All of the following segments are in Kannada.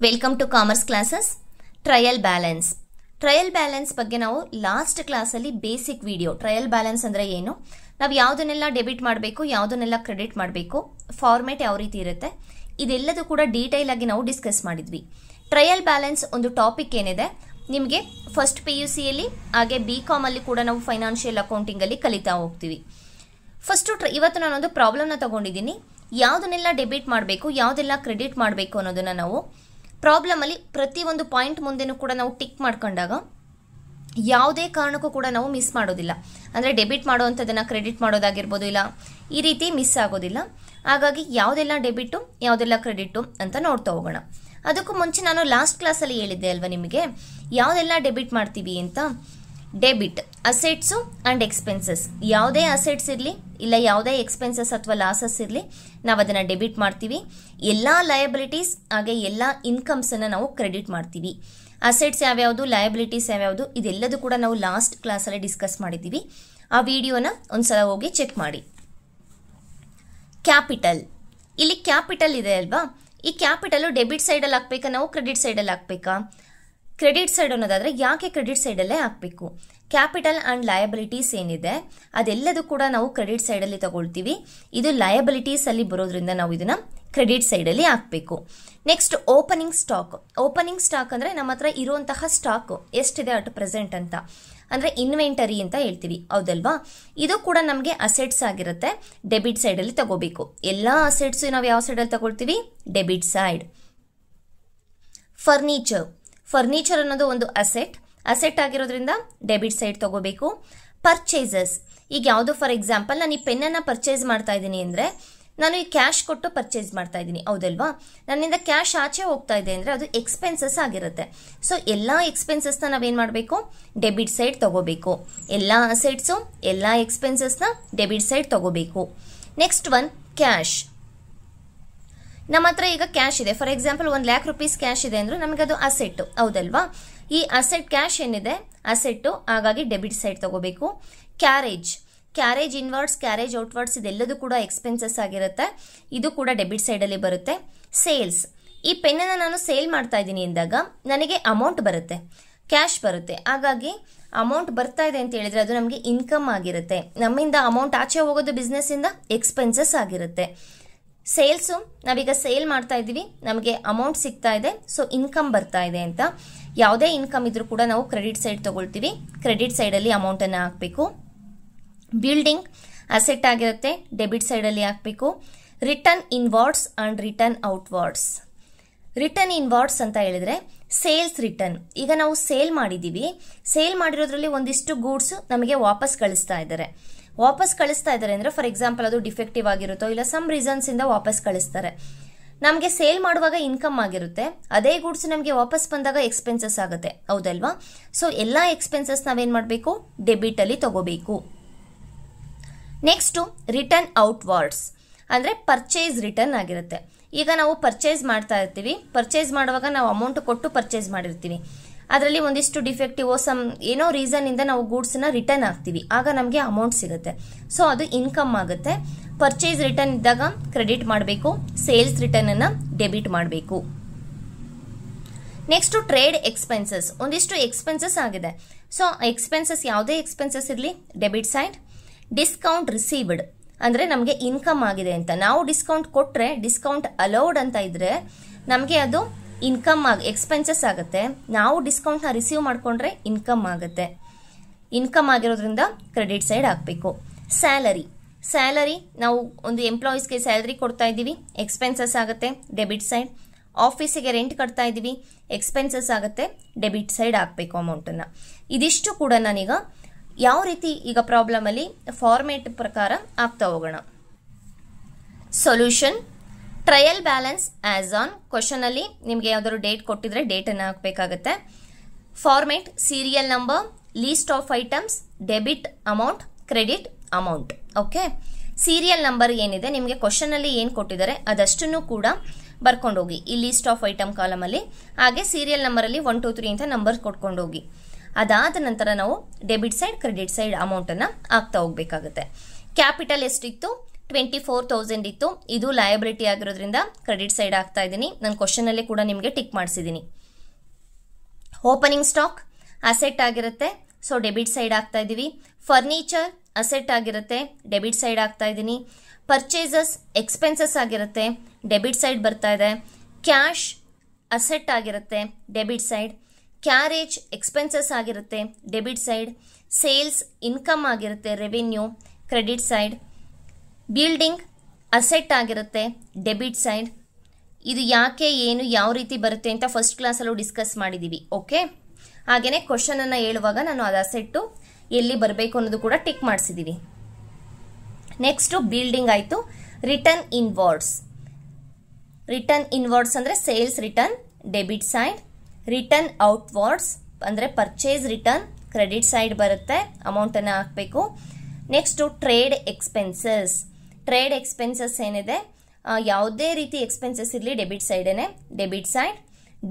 Welcome to commerce classes. Trial balance. Trial balance ಬಗ್ಗೆ ನಾವು ಲಾಸ್ಟ್ ಕ್ಲಾಸಲ್ಲಿ ಬೇಸಿಕ್ ವಿಡಿಯೋ ಟ್ರಯಲ್ ಬ್ಯಾಲೆನ್ಸ್ ಅಂದರೆ ಏನು, ನಾವು ಯಾವುದನ್ನೆಲ್ಲ ಡೆಬಿಟ್ ಮಾಡಬೇಕು, ಯಾವುದನ್ನೆಲ್ಲ ಕ್ರೆಡಿಟ್ ಮಾಡಬೇಕು, ಫಾರ್ಮೇಟ್ ಯಾವ ರೀತಿ ಇರುತ್ತೆ, ಇದೆಲ್ಲದೂ ಕೂಡ ಡೀಟೇಲ್ ಆಗಿ ನಾವು ಡಿಸ್ಕಸ್ ಮಾಡಿದ್ವಿ. ಟ್ರಯಲ್ ಬ್ಯಾಲೆನ್ಸ್ ಒಂದು ಟಾಪಿಕ್ ಏನಿದೆ ನಿಮಗೆ ಫಸ್ಟ್ PUC ಯಲ್ಲಿ ಹಾಗೆ BCom ಅಲ್ಲಿ ಕೂಡ ನಾವು ಫೈನಾನ್ಷಿಯಲ್ ಅಕೌಂಟಿಂಗಲ್ಲಿ ಕಲಿತಾ ಹೋಗ್ತೀವಿ. ಫಸ್ಟು ಇವತ್ತು ನಾನೊಂದು ಪ್ರಾಬ್ಲಮ್ನ ತಗೊಂಡಿದ್ದೀನಿ. ಯಾವುದನ್ನೆಲ್ಲ ಡೆಬಿಟ್ ಮಾಡಬೇಕು, ಯಾವುದೆಲ್ಲ ಕ್ರೆಡಿಟ್ ಮಾಡಬೇಕು ಅನ್ನೋದನ್ನು ನಾವು ಪ್ರಾಬ್ಲಮಲ್ಲಿ ಪ್ರತಿಯೊಂದು ಪಾಯಿಂಟ್ ಮುಂದೆನೂ ಕೂಡ ನಾವು ಟಿಕ್ ಮಾಡ್ಕೊಂಡಾಗ ಯಾವುದೇ ಕಾರಣಕ್ಕೂ ಕೂಡ ನಾವು ಮಿಸ್ ಮಾಡೋದಿಲ್ಲ. ಅಂದರೆ ಡೆಬಿಟ್ ಮಾಡೋವಂಥದ್ದನ್ನು ಕ್ರೆಡಿಟ್ ಮಾಡೋದಾಗಿರ್ಬೋದು, ಇಲ್ಲ ಈ ರೀತಿ ಮಿಸ್ ಆಗೋದಿಲ್ಲ. ಹಾಗಾಗಿ ಯಾವುದೆಲ್ಲ ಡೆಬಿಟು ಯಾವುದೆಲ್ಲ ಕ್ರೆಡಿಟು ಅಂತ ನೋಡ್ತಾ ಹೋಗೋಣ. ಅದಕ್ಕೂ ಮುಂಚೆ ನಾನು ಲಾಸ್ಟ್ ಕ್ಲಾಸಲ್ಲಿ ಹೇಳಿದ್ದೆ ಅಲ್ವಾ ನಿಮಗೆ ಯಾವುದೆಲ್ಲ ಡೆಬಿಟ್ ಮಾಡ್ತೀವಿ ಅಂತ. ಡೆಬಿಟ್ ಅಸೆಟ್ಸು ಆ್ಯಂಡ್ ಎಕ್ಸ್ಪೆನ್ಸಸ್, ಯಾವುದೇ ಅಸೆಟ್ಸ್ ಇರಲಿ ಇಲ್ಲ ಯಾವುದೇ ಎಕ್ಸ್ಪೆನ್ಸಸ್ ಅಥವಾ ಲಾಸಸ್ ಇರಲಿ ನಾವು ಅದನ್ನು ಡೆಬಿಟ್ ಮಾಡ್ತೀವಿ. ಎಲ್ಲ ಲಯಬಿಲಿಟೀಸ್ ಹಾಗೆ ಎಲ್ಲ ಇನ್ಕಮ್ಸನ್ನು ನಾವು ಕ್ರೆಡಿಟ್ ಮಾಡ್ತೀವಿ. ಅಸೆಟ್ಸ್ ಯಾವ್ಯಾವುದು, ಲಯಬಿಲಿಟೀಸ್ ಯಾವ್ಯಾವುದು, ಇದೆಲ್ಲದೂ ಕೂಡ ನಾವು ಲಾಸ್ಟ್ ಕ್ಲಾಸಲ್ಲಿ ಡಿಸ್ಕಸ್ ಮಾಡಿದ್ದೀವಿ. ಆ ವಿಡಿಯೋನ ಒಂದ್ಸಲ ಹೋಗಿ ಚೆಕ್ ಮಾಡಿ. ಕ್ಯಾಪಿಟಲ್, ಇಲ್ಲಿ ಕ್ಯಾಪಿಟಲ್ ಇದೆ ಅಲ್ವಾ, ಈ ಕ್ಯಾಪಿಟಲ್ ಡೆಬಿಟ್ ಸೈಡಲ್ಲಿ ಹಾಕ್ಬೇಕಾ ನಾವು ಕ್ರೆಡಿಟ್ ಸೈಡಲ್ಲಿ ಹಾಕ್ಬೇಕಾ? ಕ್ರೆಡಿಟ್ ಸೈಡ್ ಅನ್ನೋದಾದರೆ ಯಾಕೆ ಕ್ರೆಡಿಟ್ ಸೈಡಲ್ಲೇ ಹಾಕಬೇಕು? ಕ್ಯಾಪಿಟಲ್ ಆ್ಯಂಡ್ ಲಯಬಿಲಿಟೀಸ್ ಏನಿದೆ ಅದೆಲ್ಲದೂ ಕೂಡ ನಾವು ಕ್ರೆಡಿಟ್ ಸೈಡಲ್ಲಿ ತಗೊಳ್ತೀವಿ. ಇದು ಲಯಬಿಲಿಟೀಸಲ್ಲಿ ಬರೋದ್ರಿಂದ ನಾವು ಇದನ್ನು ಕ್ರೆಡಿಟ್ ಸೈಡಲ್ಲಿ ಹಾಕಬೇಕು. Next opening stock. Opening stock ಅಂದರೆ ನಮ್ಮ ಹತ್ರ ಇರುವಂತಹ ಸ್ಟಾಕ್ ಎಷ್ಟಿದೆ ಅಟ್ ಪ್ರೆಸೆಂಟ್ ಅಂತ, ಅಂದರೆ ಇನ್ವೆಂಟರಿ ಅಂತ ಹೇಳ್ತೀವಿ, ಹೌದಲ್ವಾ? ಇದು ಕೂಡ ನಮಗೆ ಅಸೆಟ್ಸ್ ಆಗಿರುತ್ತೆ, ಡೆಬಿಟ್ ಸೈಡಲ್ಲಿ ತಗೋಬೇಕು. ಎಲ್ಲ ಅಸೆಟ್ಸು ನಾವು ಯಾವ ಸೈಡಲ್ಲಿ ತಗೊಳ್ತೀವಿ? Debit side. ಫರ್ನಿಚರ್, ಫರ್ನಿಚರ್ ಅನ್ನೋದು ಒಂದು ಅಸೆಟ್ ಆಗಿರೋದ್ರಿಂದ ಡೆಬಿಟ್ ಸೈಡ್ ತಗೋಬೇಕು. ಪರ್ಚೇಸಸ್, ಈಗ ಯಾವುದು ಫಾರ್ ಎಕ್ಸಾಂಪಲ್ ನಾನು ಈ ಪೆನ್ನನ್ನು ಪರ್ಚೇಸ್ ಮಾಡ್ತಾ ಇದ್ದೀನಿ ಅಂದರೆ ನಾನು ಈ ಕ್ಯಾಶ್ ಕೊಟ್ಟು ಪರ್ಚೇಸ್ ಮಾಡ್ತಾ ಇದ್ದೀನಿ, ಹೌದಲ್ವಾ? ನನ್ನಿಂದ ಕ್ಯಾಶ್ ಆಚೆ ಹೋಗ್ತಾ ಇದೆ ಅಂದರೆ ಅದು ಎಕ್ಸ್ಪೆನ್ಸಸ್ ಆಗಿರುತ್ತೆ. ಸೊ ಎಲ್ಲ ಎಕ್ಸ್ಪೆನ್ಸಸ್ನ ನಾವೇನು ಮಾಡಬೇಕು? ಡೆಬಿಟ್ ಸೈಡ್ ತಗೋಬೇಕು. ಎಲ್ಲ ಅಸೆಟ್ಸು ಎಲ್ಲ ಎಕ್ಸ್ಪೆನ್ಸಸ್ನ ಡೆಬಿಟ್ ಸೈಡ್ ತಗೋಬೇಕು. Next one cash. ನಮ್ಮ ಹತ್ರ ಈಗ ಕ್ಯಾಶ್ ಇದೆ, for example 1 lakh rupees cash ಇದೆ ಅಂದ್ರೆ ನಮಗೆ ಅದು ಅಸೆಟ್, ಹೌದಲ್ವಾ? ಈ ಅಸೆಟ್ ಕ್ಯಾಶ್ ಏನಿದೆ ಅಸೆಟ್ಟು, ಹಾಗಾಗಿ ಡೆಬಿಟ್ ಸೈಡ್ ತಗೋಬೇಕು. ಕ್ಯಾರೇಜ್ ಇನ್ವರ್ಡ್ಸ್, ಕ್ಯಾರೇಜ್ ಔಟ್ವರ್ಡ್ಸ್ ಇದೆಲ್ಲದೂ ಕೂಡ ಎಕ್ಸ್ಪೆನ್ಸಸ್ ಆಗಿರುತ್ತೆ, ಇದು ಕೂಡ ಡೆಬಿಟ್ ಸೈಡಲ್ಲಿ ಬರುತ್ತೆ. ಸೇಲ್ಸ್, ಈ ಪೆನ್ನನ್ನು ನಾನು ಸೇಲ್ ಮಾಡ್ತಾ ಇದ್ದೀನಿ ಎಂದಾಗ ನನಗೆ ಅಮೌಂಟ್ ಬರುತ್ತೆ, ಕ್ಯಾಶ್ ಬರುತ್ತೆ, ಹಾಗಾಗಿ ಅಮೌಂಟ್ ಬರ್ತಾ ಇದೆ ಅಂತ ಹೇಳಿದ್ರೆ ಅದು ನಮಗೆ ಇನ್ಕಮ್ ಆಗಿರುತ್ತೆ. ನಮ್ಮಿಂದ ಅಮೌಂಟ್ ಆಚೆ ಹೋಗೋದು ಬಿಸ್ನೆಸ್ಸಿಂದ ಎಕ್ಸ್ಪೆನ್ಸಸ್ ಆಗಿರುತ್ತೆ. ಸೇಲ್ಸು, ನಾವೀಗ ಸೇಲ್ ಮಾಡ್ತಾ ಇದ್ದೀವಿ, ನಮಗೆ ಅಮೌಂಟ್ ಸಿಗ್ತಾ ಇದೆ, ಸೊ ಇನ್ಕಮ್ ಬರ್ತಾ ಇದೆ ಅಂತ. ಯಾವುದೇ ಇನ್ಕಮ್ ಇದ್ರೂ ಕೂಡ ನಾವು ಕ್ರೆಡಿಟ್ ಸೈಡ್ ತಗೊಳ್ತೀವಿ, ಕ್ರೆಡಿಟ್ ಸೈಡಲ್ಲಿ ಅಮೌಂಟನ್ನು ಹಾಕಬೇಕು. ಬಿಲ್ಡಿಂಗ್ ಅಸೆಟ್ ಆಗಿರುತ್ತೆ, ಡೆಬಿಟ್ ಸೈಡಲ್ಲಿ ಹಾಕಬೇಕು. Return inwards and return outwards. Return inwards ಅಂತ ಹೇಳಿದ್ರೆ ಸೇಲ್ಸ್ ರಿಟರ್ನ್. ಈಗ ನಾವು ಸೇಲ್ ಮಾಡಿದ್ದೀವಿ, ಸೇಲ್ ಮಾಡಿರೋದ್ರಲ್ಲಿ ಒಂದಿಷ್ಟು ಗೂಡ್ಸು ನಮಗೆ ವಾಪಸ್ ಕಳಿಸ್ತಾ ಇದ್ದಾರೆ ಅಂದರೆ ಫಾರ್ ಎಕ್ಸಾಂಪಲ್ ಅದು ಡಿಫೆಕ್ಟಿವ್ ಆಗಿರುತ್ತೋ ಇಲ್ಲ ಸಮ್ ರೀಸನ್ಸ್ ಇಂದ ವಾಪಸ್ ಕಳಿಸ್ತಾರೆ. ನಮಗೆ ಸೇಲ್ ಮಾಡುವಾಗ ಇನ್ಕಮ್ ಆಗಿರುತ್ತೆ, ಅದೇ ಗೂಡ್ಸ್ ನಮಗೆ ವಾಪಸ್ ಬಂದಾಗ ಎಕ್ಸ್ಪೆನ್ಸಸ್ ಆಗುತ್ತೆ, ಹೌದಲ್ವಾ? ಸೊ ಎಲ್ಲ ಎಕ್ಸ್ಪೆನ್ಸಸ್ ನಾವೇನು ಮಾಡಬೇಕು? ಡೆಬಿಟ್ ಅಲ್ಲಿ ತಗೋಬೇಕು. ನೆಕ್ಸ್ಟು ರಿಟರ್ನ್ ಔಟ್ವಾರ್ಡ್ಸ್ ಅಂದರೆ ಪರ್ಚೇಸ್ ರಿಟರ್ನ್ ಆಗಿರುತ್ತೆ. ಈಗ ನಾವು ಪರ್ಚೇಸ್ ಮಾಡ್ತಾ ಇರ್ತೀವಿ, ಪರ್ಚೇಸ್ ಮಾಡುವಾಗ ನಾವು ಅಮೌಂಟ್ ಕೊಟ್ಟು ಪರ್ಚೇಸ್ ಮಾಡಿರ್ತೀವಿ, ಅದರಲ್ಲಿ ಒಂದಿಷ್ಟು ಡಿಫೆಕ್ಟಿವ್ ಏನೋ ರೀಸನ್ ಇಂದ ನಾವು ಗೂಡ್ಸ್ನ ರಿಟರ್ನ್ ಹಾಕ್ತೀವಿ, ಆಗ ನಮಗೆ ಅಮೌಂಟ್ ಸಿಗುತ್ತೆ, ಸೊ ಅದು ಇನ್ಕಮ್ ಆಗುತ್ತೆ. ಪರ್ಚೇಸ್ ರಿಟರ್ನ್ ಇದ್ದಾಗ ಕ್ರೆಡಿಟ್ ಮಾಡಬೇಕು, ಸೇಲ್ಸ್ ರಿಟರ್ನ್ ಅನ್ನ ಡೆಬಿಟ್ ಮಾಡಬೇಕು. ನೆಕ್ಸ್ಟ್ ಟ್ರೇಡ್ ಎಕ್ಸ್ಪೆನ್ಸಸ್, ಒಂದಿಷ್ಟು ಎಕ್ಸ್ಪೆನ್ಸಸ್ ಆಗಿದೆ, ಸೊ ಎಕ್ಸ್ಪೆನ್ಸಸ್ ಯಾವುದೇ ಎಕ್ಸ್ಪೆನ್ಸಸ್ ಇರಲಿ ಡೆಬಿಟ್ ಸೈಡ್. ಡಿಸ್ಕೌಂಟ್ ರಿಸೀವ್ಡ್ ಅಂದರೆ ನಮಗೆ ಇನ್ಕಮ್ ಆಗಿದೆ ಅಂತ, ನಾವು ಡಿಸ್ಕೌಂಟ್ ಕೊಟ್ಟರೆ ಡಿಸ್ಕೌಂಟ್ ಅಲೌಡ್ ಅಂತ ಇದ್ರೆ ನಮಗೆ ಅದು ಇನ್ಕಮ್ ಎಕ್ಸ್ಪೆನ್ಸಸ್ ಆಗುತ್ತೆ, ನಾವು ಡಿಸ್ಕೌಂಟ್ನ ರಿಸೀವ್ ಮಾಡಿಕೊಂಡ್ರೆ ಇನ್ಕಮ್ ಆಗುತ್ತೆ. ಇನ್ಕಮ್ ಆಗಿರೋದ್ರಿಂದ ಕ್ರೆಡಿಟ್ ಸೈಡ್ ಹಾಕಬೇಕು. ಸ್ಯಾಲರಿ ನಾವು ಒಂದು ಎಂಪ್ಲಾಯೀಸ್ಗೆ ಸ್ಯಾಲರಿ ಕೊಡ್ತಾ ಇದ್ದೀವಿ, ಎಕ್ಸ್ಪೆನ್ಸಸ್ ಆಗುತ್ತೆ, ಡೆಬಿಟ್ ಸೈಡ್. ಆಫೀಸಿಗೆ ರೆಂಟ್ ಕಟ್ತಾ ಇದ್ದೀವಿ, ಎಕ್ಸ್ಪೆನ್ಸಸ್ ಆಗುತ್ತೆ, ಡೆಬಿಟ್ ಸೈಡ್ ಹಾಕಬೇಕು ಅಮೌಂಟನ್ನು. ಇದಿಷ್ಟು ಕೂಡ ನಾನೀಗ ಯಾವ ರೀತಿ ಈಗ ಪ್ರಾಬ್ಲಮಲ್ಲಿ ಫಾರ್ಮೇಟ್ ಪ್ರಕಾರ ಆಗ್ತಾ ಹೋಗೋಣ. Solution. Trial balance as on question ಅಲ್ಲಿ ನಿಮಗೆ ಯಾವ್ದಾದ್ರು ಡೇಟ್ ಕೊಟ್ಟಿದ್ರೆ ಡೇಟನ್ನು ಹಾಕಬೇಕಾಗತ್ತೆ. Format serial number, list of items, debit amount, credit amount. Okay, serial number ಏನಿದೆ ನಿಮಗೆ ಕ್ವಶನ್ ಅಲ್ಲಿ ಏನು ಕೊಟ್ಟಿದ್ದಾರೆ ಅದಷ್ಟನ್ನು ಕೂಡ ಬರ್ಕೊಂಡು ಹೋಗಿ ಈ ಲೀಸ್ಟ್ ಆಫ್ ಐಟಮ್ ಕಾಲಮ್ ಅಲ್ಲಿ, ಹಾಗೆ ಸೀರಿಯಲ್ ನಂಬರ್ ಅಲ್ಲಿ 1 2 3 ಅಂತ ನಂಬರ್ ಕೊಟ್ಕೊಂಡು ಹೋಗಿ. ಅದಾದ ನಂತರ ನಾವು ಡೆಬಿಟ್ ಸೈಡ್ ಕ್ರೆಡಿಟ್ ಸೈಡ್ ಅಮೌಂಟನ್ನು ಹಾಕ್ತಾ ಹೋಗ್ಬೇಕಾಗುತ್ತೆ. ಕ್ಯಾಪಿಟಲ್ ಎಷ್ಟಿತ್ತು? 24,000 ಇತ್ತು. ಇದು ಲಯಬಿಲಿಟಿ ಆಗಿರೋದ್ರಿಂದ ಕ್ರೆಡಿಟ್ ಸೈಡ್ ಆಗ್ತಾ ಇದ್ದೀನಿ. ನಾನು ಕ್ವಶನ್ ಅಲ್ಲಿ ಕೂಡ ನಿಮಗೆ ಟಿಕ್ ಮಾಡಿಸಿದ್ದೀನಿ. ಓಪನಿಂಗ್ ಸ್ಟಾಕ್ ಅಸೆಟ್ ಆಗಿರುತ್ತೆ, ಸೊ ಡೆಬಿಟ್ ಸೈಡ್ ಆಗ್ತಾ ಇದೀವಿ. ಫರ್ನಿಚರ್ ಅಸೆಟ್ ಆಗಿರುತ್ತೆ, ಡೆಬಿಟ್ ಸೈಡ್ ಆಗ್ತಾ ಇದ್ದೀನಿ. ಪರ್ಚೇಸಸ್ ಎಕ್ಸ್ಪೆನ್ಸಸ್ ಆಗಿರುತ್ತೆ, ಡೆಬಿಟ್ ಸೈಡ್ ಬರ್ತಾ ಇದೆ. ಕ್ಯಾಶ್ ಅಸೆಟ್ ಆಗಿರುತ್ತೆ, ಡೆಬಿಟ್ ಸೈಡ್. ಕ್ಯಾರೇಜ್ ಎಕ್ಸ್ಪೆನ್ಸಸ್ ಆಗಿರುತ್ತೆ, ಡೆಬಿಟ್ ಸೈಡ್. ಸೇಲ್ಸ್ ಇನ್ಕಮ್ ಆಗಿರುತ್ತೆ, revenue, credit side. Building asset ಆಗಿರುತ್ತೆ, ಡೆಬಿಟ್ ಸೈಡ್. ಇದು ಯಾಕೆ ಏನು ಯಾವ ರೀತಿ ಬರುತ್ತೆ ಅಂತ ಫಸ್ಟ್ ಕ್ಲಾಸಲ್ಲೂ ಡಿಸ್ಕಸ್ ಮಾಡಿದ್ದೀವಿ. ಓಕೆ, ಹಾಗೆಯೇ ಕ್ವಶನ್ ಅನ್ನು ಹೇಳುವಾಗ ನಾನು ಅದು ಅಸೆಟ್ಟು ಎಲ್ಲಿ ಬರಬೇಕು ಅನ್ನೋದು ಕೂಡ ಟಿಕ್ ಮಾಡಿಸಿದ್ದೀವಿ. ನೆಕ್ಸ್ಟು ಬಿಲ್ಡಿಂಗ್ ಆಯಿತು. Return inwards. ರಿಟರ್ನ್ ಇನ್ವಾರ್ಡ್ಸ್ ಅಂದರೆ sales return, debit side. Return outwards ಅಂದರೆ ಪರ್ಚೇಸ್ ರಿಟರ್ನ್, ಕ್ರೆಡಿಟ್ ಸೈಡ್ ಬರುತ್ತೆ, ಅಮೌಂಟನ್ನು ಹಾಕಬೇಕು. Next trade expenses. Trade expenses ಏನಿದೆ, ಯಾವುದೇ ರೀತಿ ಎಕ್ಸ್ಪೆನ್ಸಸ್ ಇರಲಿ ಡೆಬಿಟ್ ಸೈಡೇನೆ, ಡೆಬಿಟ್ ಸೈಡ್.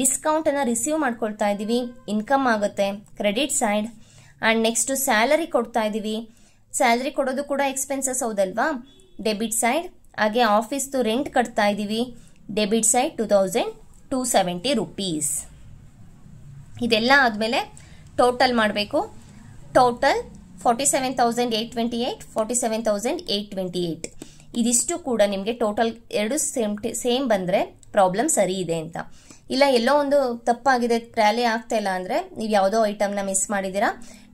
ಡಿಸ್ಕೌಂಟನ್ನು ರಿಸೀವ್ ಮಾಡ್ಕೊಳ್ತಾ ಇದ್ದೀವಿ, ಇನ್ಕಮ್ ಆಗುತ್ತೆ, credit side. And next salary ಕೊಡ್ತಾ ಇದ್ದೀವಿ, ಸ್ಯಾಲರಿ ಕೊಡೋದು ಕೂಡ ಎಕ್ಸ್ಪೆನ್ಸಸ್ ಹೌದಲ್ವಾ, ಡೆಬಿಟ್ ಸೈಡ್. ಹಾಗೆ ಆಫೀಸ್ದು ರೆಂಟ್ ಕಟ್ತಾ ಇದ್ದೀವಿ, ಡೆಬಿಟ್ ಸೈಡ್ 2,270 ರೂಪೀಸ್. ಇದೆಲ್ಲ ಆದಮೇಲೆ ಟೋಟಲ್ ಮಾಡಬೇಕು. ಟೋಟಲ್ 47,828, 47,828. ಇದಿಷ್ಟು ಕೂಡ ನಿಮಗೆ ಟೋಟಲ್ ಎರಡು ಸೇಮ್ ಬಂದರೆ ಪ್ರಾಬ್ಲಮ್ ಸರಿ ಇದೆ ಅಂತ. ಇಲ್ಲ ಎಲ್ಲೋ ಒಂದು ತಪ್ಪಾಗಿದೆ, ಟ್ಯಾಲಿ ಆಗ್ತಾ ಇಲ್ಲ ಅಂದರೆ ನೀವು ಯಾವುದೋ ಐಟಮ್ನ ಮಿಸ್ ಮಾಡಿದ್ದೀರಾ,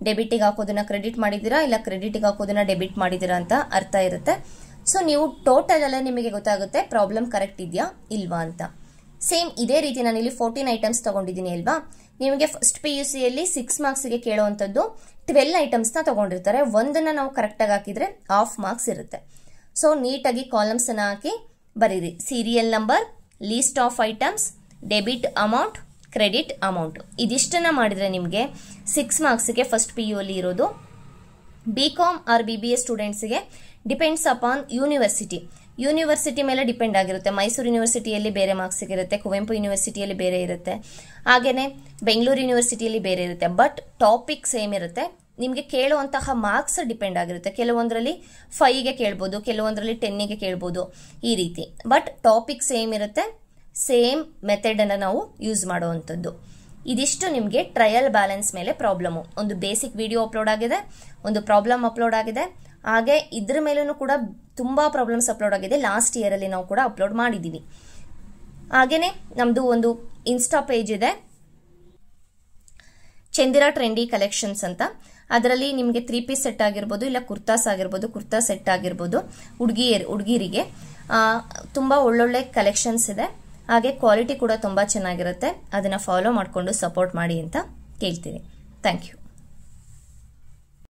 ಡೆಬಿಟಿಗೆ ಹಾಕೋದನ್ನ ಕ್ರೆಡಿಟ್ ಮಾಡಿದ್ದೀರಾ, ಇಲ್ಲ ಕ್ರೆಡಿಟಿಗೆ ಹಾಕೋದನ್ನ ಡೆಬಿಟ್ ಮಾಡಿದ್ದೀರಾ ಅಂತ ಅರ್ಥ ಇರುತ್ತೆ. ಸೊ ನೀವು ಟೋಟಲ್ ಅಲ್ಲೇ ನಿಮಗೆ ಗೊತ್ತಾಗುತ್ತೆ ಪ್ರಾಬ್ಲಮ್ ಕರೆಕ್ಟ್ ಇದೆಯಾ ಇಲ್ವಾ ಅಂತ. ಸೇಮ್ ಇದೇ ರೀತಿ ನಾನು ಇಲ್ಲಿ 14 ಐಟಮ್ಸ್ ತಗೊಂಡಿದ್ದೀನಿ ಅಲ್ವಾ. ನಿಮಗೆ ಫಸ್ಟ್ PUCಯಲ್ಲಿ 6 ಮಾರ್ಕ್ಸ್ಗೆ ಕೇಳುವಂಥದ್ದು 12 ಐಟಮ್ಸ್ನ ತಗೊಂಡಿರ್ತಾರೆ. ಒಂದನ್ನು ನಾವು ಕರೆಕ್ಟಾಗಿ ಹಾಕಿದ್ರೆ ಹಾಫ್ ಮಾರ್ಕ್ಸ್ ಇರುತ್ತೆ. ಸೊ ನೀಟಾಗಿ ಕಾಲಮ್ಸ್ ಅನ್ನು ಹಾಕಿ ಬರೀರಿ. Serial number, list of items, debit amount, credit amount. ಇದಿಷ್ಟನ್ನ ಮಾಡಿದ್ರೆ ನಿಮಗೆ 6 ಮಾರ್ಕ್ಸ್ಗೆ ಫಸ್ಟ್ PU ಅಲ್ಲಿ ಇರೋದು. BCom ಆರ್ BBA ಸ್ಟೂಡೆಂಟ್ಸ್ಗೆ ಡಿಪೆಂಡ್ಸ್ ಅಪಾನ್ ಯೂನಿವರ್ಸಿಟಿ ಮೇಲೆ ಡಿಪೆಂಡ್ ಆಗಿರುತ್ತೆ. ಮೈಸೂರು ಯೂನಿವರ್ಸಿಟಿಯಲ್ಲಿ ಬೇರೆ ಮಾರ್ಕ್ಸ್ ಇರುತ್ತೆ, ಕುವೆಂಪು ಯೂನಿವರ್ಸಿಟಿಯಲ್ಲಿ ಬೇರೆ ಇರುತ್ತೆ, ಹಾಗೇನೆ ಬೆಂಗಳೂರು ಯೂನಿವರ್ಸಿಟಿಯಲ್ಲಿ ಬೇರೆ ಇರುತ್ತೆ. ಬಟ್ ಟಾಪಿಕ್ ಸೇಮ್ ಇರುತ್ತೆ. ನಿಮಗೆ ಕೇಳುವಂತಹ ಮಾರ್ಕ್ಸ್ ಡಿಪೆಂಡ್ ಆಗಿರುತ್ತೆ. ಕೆಲವೊಂದರಲ್ಲಿ 5ಗೆ ಕೇಳ್ಬೋದು, ಕೆಲವೊಂದರಲ್ಲಿ 10ಗೆ ಕೇಳ್ಬೋದು, ಈ ರೀತಿ. ಬಟ್ ಟಾಪಿಕ್ ಸೇಮ್ ಇರುತ್ತೆ. ಸೇಮ್ ಮೆಥಡನ್ನು ನಾವು ಯೂಸ್ ಮಾಡುವಂಥದ್ದು. ಇದಿಷ್ಟು ನಿಮಗೆ ಟ್ರಯಲ್ ಬ್ಯಾಲೆನ್ಸ್ ಮೇಲೆ ಪ್ರಾಬ್ಲಮ್ಮು. ಒಂದು ಬೇಸಿಕ್ ವಿಡಿಯೋ ಅಪ್ಲೋಡ್ ಆಗಿದೆ, ಒಂದು ಪ್ರಾಬ್ಲಮ್ ಅಪ್ಲೋಡ್ ಆಗಿದೆ, ಹಾಗೆ ಇದ್ರ ಮೇಲೂ ಕೂಡ ತುಂಬ ಪ್ರಾಬ್ಲಮ್ಸ್ ಅಪ್ಲೋಡ್ ಆಗಿದೆ. ಲಾಸ್ಟ್ ಇಯರಲ್ಲಿ ನಾವು ಕೂಡ ಅಪ್ಲೋಡ್ ಮಾಡಿದ್ದೀವಿ. ಹಾಗೆಯೇ ನಮ್ಮದು ಒಂದು ಇನ್ಸ್ಟಾ ಪೇಜ್ ಇದೆ, ಚಂದಿರಾ ಟ್ರೆಂಡಿ ಕಲೆಕ್ಷನ್ಸ್ ಅಂತ. ಅದರಲ್ಲಿ ನಿಮಗೆ 3 ಪೀಸ್ ಸೆಟ್ ಆಗಿರ್ಬೋದು, ಇಲ್ಲ ಕುರ್ತಾಸ್ ಆಗಿರ್ಬೋದು, ಕುರ್ತಾ ಸೆಟ್ ಆಗಿರ್ಬೋದು, ಹುಡುಗಿರಿಗೆ ತುಂಬ ಒಳ್ಳೊಳ್ಳೆ ಕಲೆಕ್ಷನ್ಸ್ ಇದೆ. ಹಾಗೆ ಕ್ವಾಲಿಟಿ ಕೂಡ ತುಂಬ ಚೆನ್ನಾಗಿರುತ್ತೆ. ಅದನ್ನು ಫಾಲೋ ಮಾಡಿಕೊಂಡು ಸಪೋರ್ಟ್ ಮಾಡಿ ಅಂತ ಕೇಳ್ತೀನಿ. Thank you.